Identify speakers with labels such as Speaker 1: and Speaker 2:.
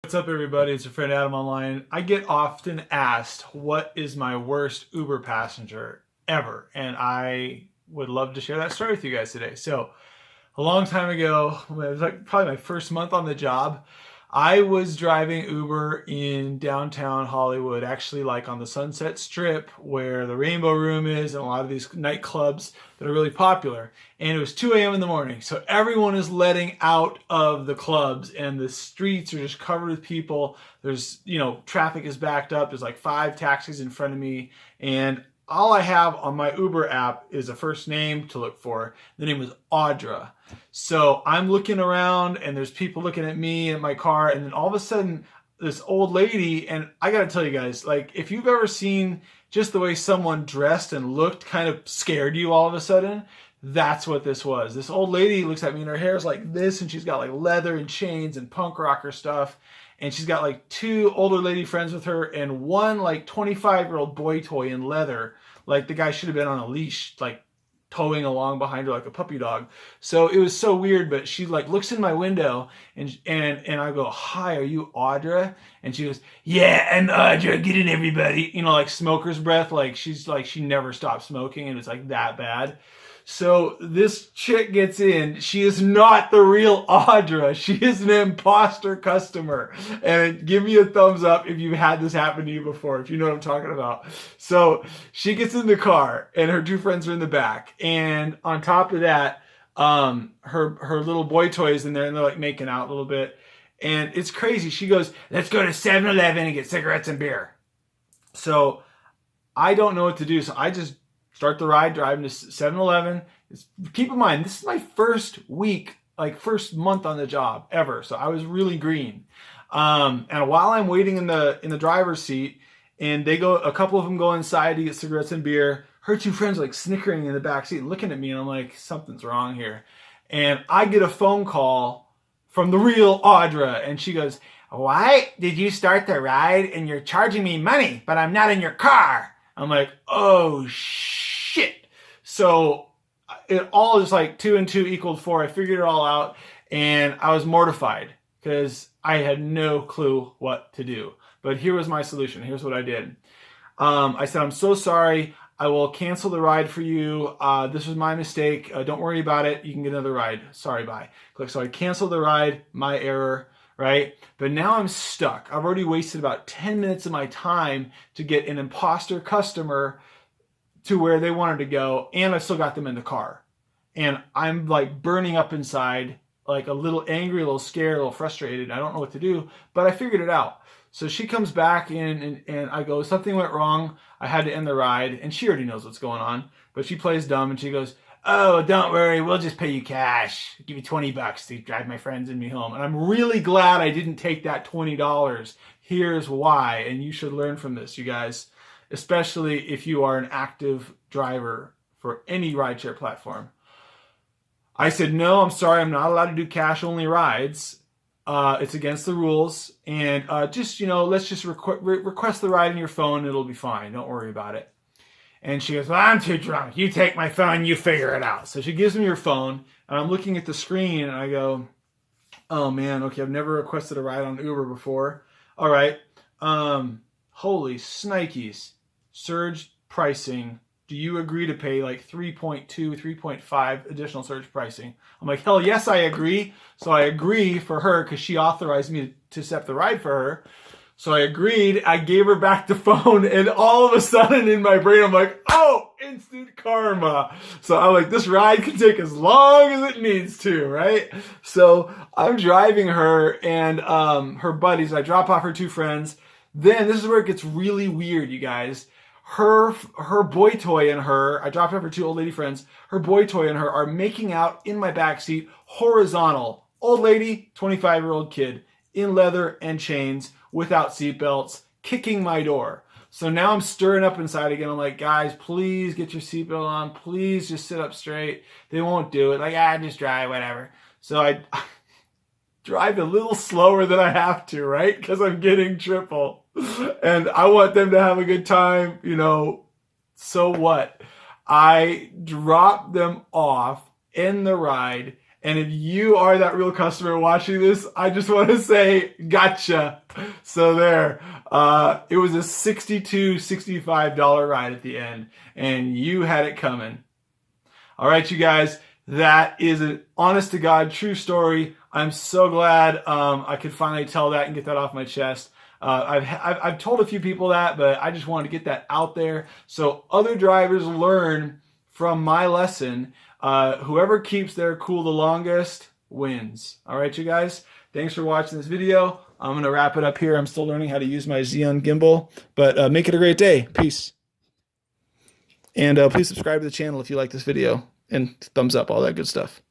Speaker 1: What's up, everybody? It's your friend Adam online. I get often asked, what is my worst Uber passenger ever? And I would love to share that story with you guys today. So, a long time ago, it was like probably my first month on the job, I was driving Uber in downtown Hollywood, actually like on the Sunset Strip where the Rainbow Room is and a lot of these nightclubs that are really popular. And it was 2 a.m. in the morning. So everyone is letting out of the clubs and the streets are just covered with people. There's, traffic is backed up. There's like 5 taxis in front of me. And all I have on my Uber app is a first name to look for. The name was Audra. So I'm looking around and there's people looking at me in my car, and then all of a sudden this old lady, and I gotta tell you guys, like if you've ever seen just the way someone dressed and looked kind of scared you all of a sudden, that's what this was. This old lady looks at me and her hair's like this, and she's got like leather and chains and punk rocker stuff. And she's got like 2 older lady friends with her and one like 25-year-old boy toy in leather. Like the guy should have been on a leash, like towing along behind her like a puppy dog. So it was so weird, but she like looks in my window and I go, "Hi, are you Audra?" And she goes, "Yeah, I'm Audra, get in everybody." Like smoker's breath, like she's like she never stopped smoking and it's like that bad. So this chick gets in. She is not the real Audra. She is an imposter customer. And give me a thumbs up if you've had this happen to you before, if you know what I'm talking about. So she gets in the car and her 2 friends are in the back. And on top of that, her little boy toy is in there and they're like making out a little bit. And it's crazy. She goes, "Let's go to 7-Eleven and get cigarettes and beer." So I don't know what to do. So I just start the ride, driving to 7-Eleven. Keep in mind, this is my first week, like first month on the job ever. So I was really green. And while I'm waiting in the driver's seat, and a couple of them go inside to get cigarettes and beer, her 2 friends are like snickering in the back seat and looking at me, and I'm like, something's wrong here. And I get a phone call from the real Audra, and she goes, "Why did you start the ride and you're charging me money, but I'm not in your car?" I'm like, oh shit. So it all is like 2 and 2 equaled 4. I figured it all out and I was mortified because I had no clue what to do. But here was my solution. Here's what I did. I said, "I'm so sorry. I will cancel the ride for you. This was my mistake. Don't worry about it. You can get another ride. Sorry, bye." Click. So I canceled the ride, my error. Right? But now I'm stuck. I've already wasted about 10 minutes of my time to get an imposter customer to where they wanted to go, and I still got them in the car. And I'm like burning up inside, like a little angry, a little scared, a little frustrated. I don't know what to do, but I figured it out. So she comes back in and I go, "Something went wrong. I had to end the ride." And she already knows what's going on, but she plays dumb and she goes, "Oh, don't worry, we'll just pay you cash. I'll give you $20 to drive my friends and me home." And I'm really glad I didn't take that $20. Here's why, and you should learn from this, you guys, especially if you are an active driver for any rideshare platform. I said, "No, I'm sorry, I'm not allowed to do cash-only rides. It's against the rules, and let's just request the ride on your phone. It'll be fine. Don't worry about it." And she goes, "Well, I'm too drunk. You take my phone, you figure it out." So she gives me her phone, and I'm looking at the screen, and I go, "Oh man, okay, I've never requested a ride on Uber before. All right, holy snikes, surge pricing. Do you agree to pay like 3.2, 3.5 additional surge pricing?" I'm like, "Hell yes, I agree." So I agree for her because she authorized me to set the ride for her. So I agreed. I gave her back the phone, and all of a sudden in my brain, I'm like, "Oh, instant karma." So I'm like, this ride can take as long as it needs to, right? So I'm driving her and her buddies. I drop off her 2 friends. Then this is where it gets really weird, you guys. Her boy toy and her, I dropped off her 2 old lady friends. Her boy toy and her are making out in my backseat, horizontal. Old lady, 25-year-old kid, in leather and chains, without seatbelts, kicking my door. So now I'm stirring up inside again. I'm like, "Guys, please get your seatbelt on. Please just sit up straight." They won't do it. Like, just drive, whatever. So I drive a little slower than I have to, right? Because I'm getting triple. And I want them to have a good time, So what? I drop them off, end the ride, And if you are that real customer watching this, I just want to say, gotcha. So there, it was a $62, $65 ride at the end, and you had it coming. All right, you guys, that is an honest to God true story. I'm so glad I could finally tell that and get that off my chest. I've told a few people that, but I just wanted to get that out there so other drivers learn from my lesson. Whoever keeps their cool the longest wins. All right, you guys. Thanks for watching this video. I'm going to wrap it up here. I'm still learning how to use my Xeon gimbal, but make it a great day. Peace. And please subscribe to the channel if you like this video, and thumbs up, all that good stuff.